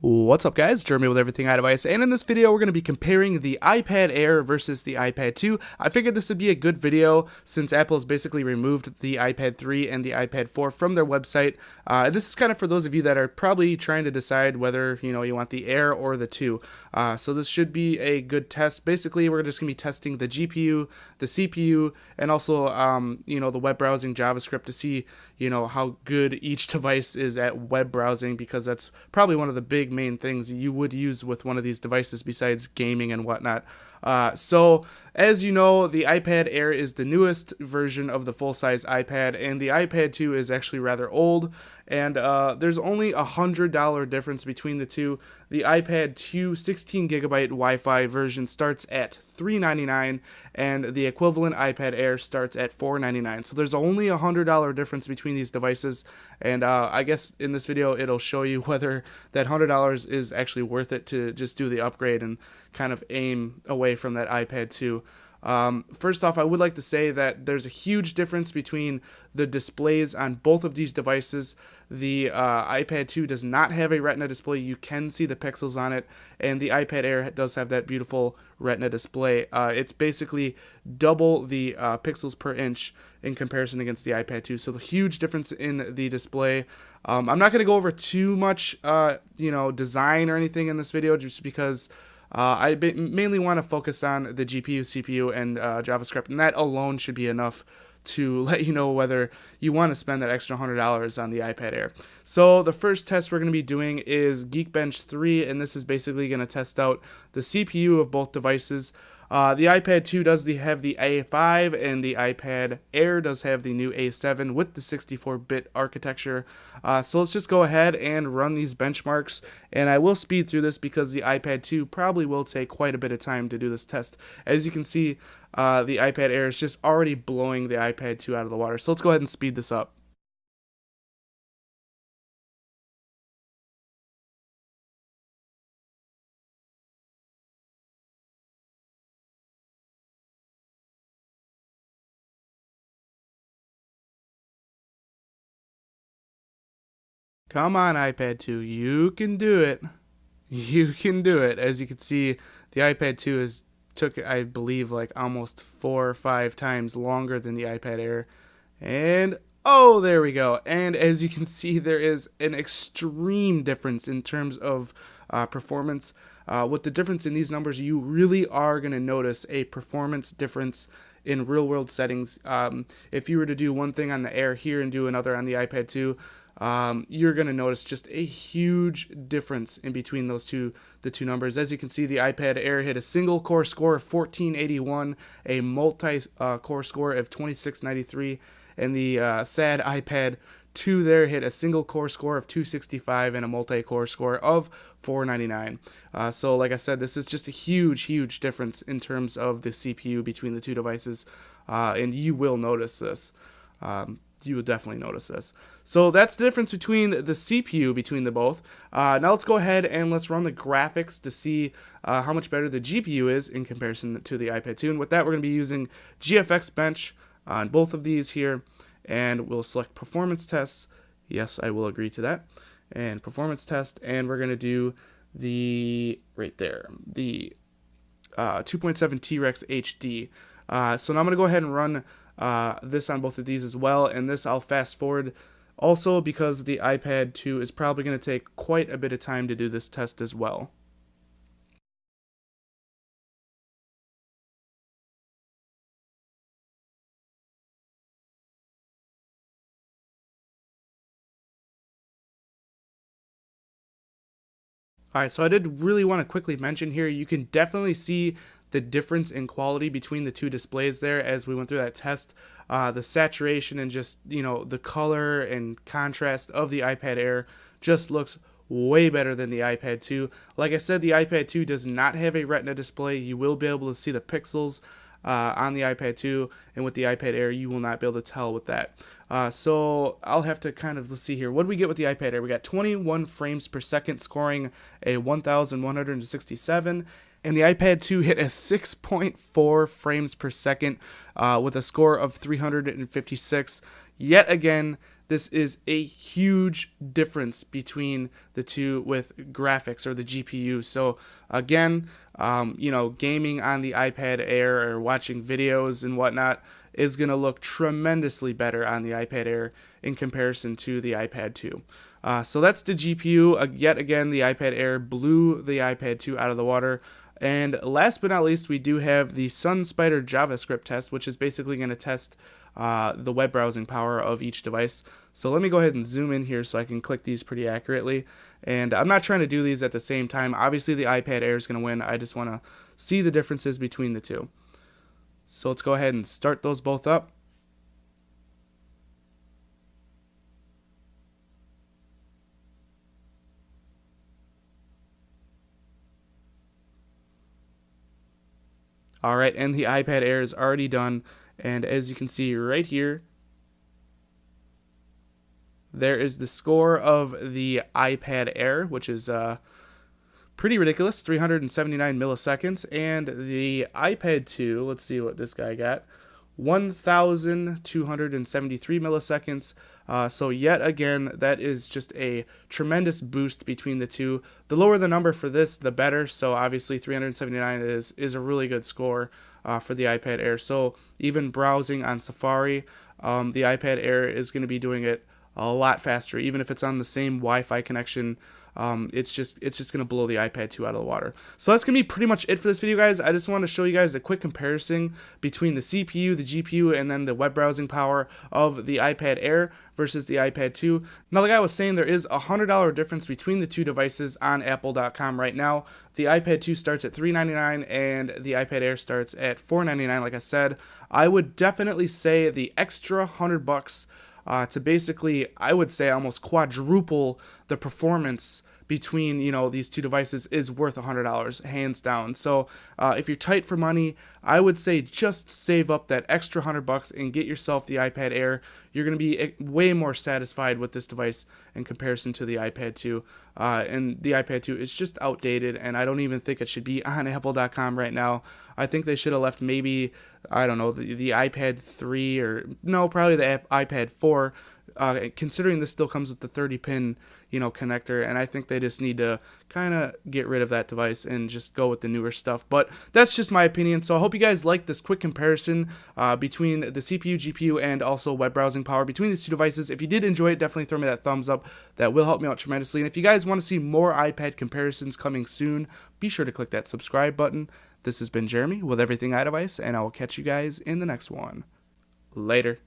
What's up, guys? Jeremy with Everything iDevice, and in this video we're going to be comparing the iPad Air versus the iPad 2. I figured this would be a good video since Apple has basically removed the iPad 3 and the iPad 4 from their website. This is kind of for those of you that are probably trying to decide whether you want the Air or the 2. So this should be a good test. Basically, we're just going to be testing the GPU, the CPU, and also the web browsing JavaScript to see how good each device is at web browsing, because that's probably one of the big main things you would use with one of these devices besides gaming and whatnot. So as you know, the iPad Air is the newest version of the full-size iPad, and the iPad 2 is actually rather old, and there's only $100 difference between the two. The iPad 2 16 gigabyte Wi-Fi version starts at $399, and the equivalent iPad Air starts at $499. So there's only $100 difference between these devices, and I guess in this video it'll show you whether that $100 is actually worth it to just do the upgrade and kind of aim away from that iPad 2. First off, I would like to say that there's a huge difference between the displays on both of these devices. The iPad 2 does not have a Retina display. You can see the pixels on it, and the iPad Air does have that beautiful Retina display. It's basically double the pixels per inch in comparison against the iPad 2. So the huge difference in the display. I'm not going to go over too much, design or anything in this video, just because I mainly want to focus on the GPU, CPU, and JavaScript, and that alone should be enough to let you know whether you want to spend that extra $100 on the iPad Air. So the first test we're going to be doing is Geekbench 3, and this is basically going to test out the CPU of both devices. The iPad 2 does have the A5, and the iPad Air does have the new A7 with the 64-bit architecture. So let's just go ahead and run these benchmarks, and I will speed through this because the iPad 2 probably will take quite a bit of time to do this test. As you can see, the iPad Air is just already blowing the iPad 2 out of the water. So let's go ahead and speed this up. Come on, iPad 2, you can do it. You can do it. As you can see, the iPad 2 took, I believe, like almost 4 or 5 times longer than the iPad Air. And oh, there we go. And as you can see, there is an extreme difference in terms of performance. With the difference in these numbers, you really are going to notice a performance difference in real-world settings. If you were to do one thing on the Air here and do another on the iPad 2, you're going to notice just a huge difference in between the two numbers. As you can see, the iPad Air hit a single core score of 1481, a multi-core score of 2693, and the sad iPad 2 there hit a single core score of 265 and a multi-core score of 499. So like I said, this is just a huge difference in terms of the CPU between the two devices, and you will notice this. You will definitely notice this. So that's the difference between the CPU between the both. Now let's go ahead and let's run the graphics to see how much better the GPU is in comparison to the iPad 2. And with that, we're going to be using GFX Bench on both of these here, and we'll select Performance Tests. Yes, I will agree to that. And Performance Test, and we're going to do the, right there, the 2.7 T-Rex HD. So now I'm going to go ahead and run this on both of these as well, and this I'll fast forward also because the iPad 2 is probably going to take quite a bit of time to do this test as well. Alright, so I did really want to quickly mention here, you can definitely see the difference in quality between the two displays there as we went through that test. The saturation and just, the color and contrast of the iPad Air just looks way better than the iPad 2. Like I said, the iPad 2 does not have a Retina display. You will be able to see the pixels on the iPad 2, and with the iPad Air you will not be able to tell with that. So I'll have to let's see here. What do we get with the iPad Air? We got 21 frames per second, scoring a 1167, and the iPad 2 hit a 6.4 frames per second with a score of 356. Yet again, this is a huge difference between the two with graphics or the GPU. So again, gaming on the iPad Air or watching videos and whatnot is going to look tremendously better on the iPad Air in comparison to the iPad 2. So that's the GPU. Yet again, the iPad Air blew the iPad 2 out of the water. And last but not least, we do have the SunSpider JavaScript test, which is basically going to test the web browsing power of each device. So let me go ahead and zoom in here so I can click these pretty accurately. And I'm not trying to do these at the same time. Obviously, the iPad Air is going to win. I just want to see the differences between the two. So let's go ahead and start those both up. All right, and the iPad Air is already done. And as you can see right here, there is the score of the iPad Air, which is pretty ridiculous, 379 milliseconds. And the iPad 2, let's see what this guy got, 1,273 milliseconds. So yet again, that is just a tremendous boost between the two. The lower the number for this, the better. So obviously 379 is a really good score for the iPad Air. So even browsing on Safari, the iPad Air is going to be doing it a lot faster, even if it's on the same Wi-Fi connection. It's just going to blow the iPad 2 out of the water. So that's going to be pretty much it for this video, guys. I just want to show you guys a quick comparison between the CPU, the GPU, and then the web browsing power of the iPad Air versus the iPad 2. Now, like I was saying, there is a $100 difference between the two devices on Apple.com right now. The iPad 2 starts at $399 and the iPad Air starts at $499. Like I said, I would definitely say the extra $100 to basically, I would say, almost quadruple the performance between these two devices is worth $100 hands down. So if you're tight for money, I would say just save up that extra $100 and get yourself the iPad Air. You're going to be way more satisfied with this device in comparison to the iPad 2. And the iPad 2 is just outdated, and I don't even think it should be on Apple.com right now. I think they should have left maybe, I don't know, the iPad 3 or no, probably the iPad 4. Considering this still comes with the 30-pin, connector, and I think they just need to kind of get rid of that device and just go with the newer stuff. But that's just my opinion. So I hope you guys like this quick comparison between the CPU, GPU, and also web browsing power between these two devices. If you did enjoy it, definitely throw me that thumbs up. That will help me out tremendously. And if you guys want to see more iPad comparisons coming soon, be sure to click that subscribe button. This has been Jeremy with Everything iDevice, and I will catch you guys in the next one. Later.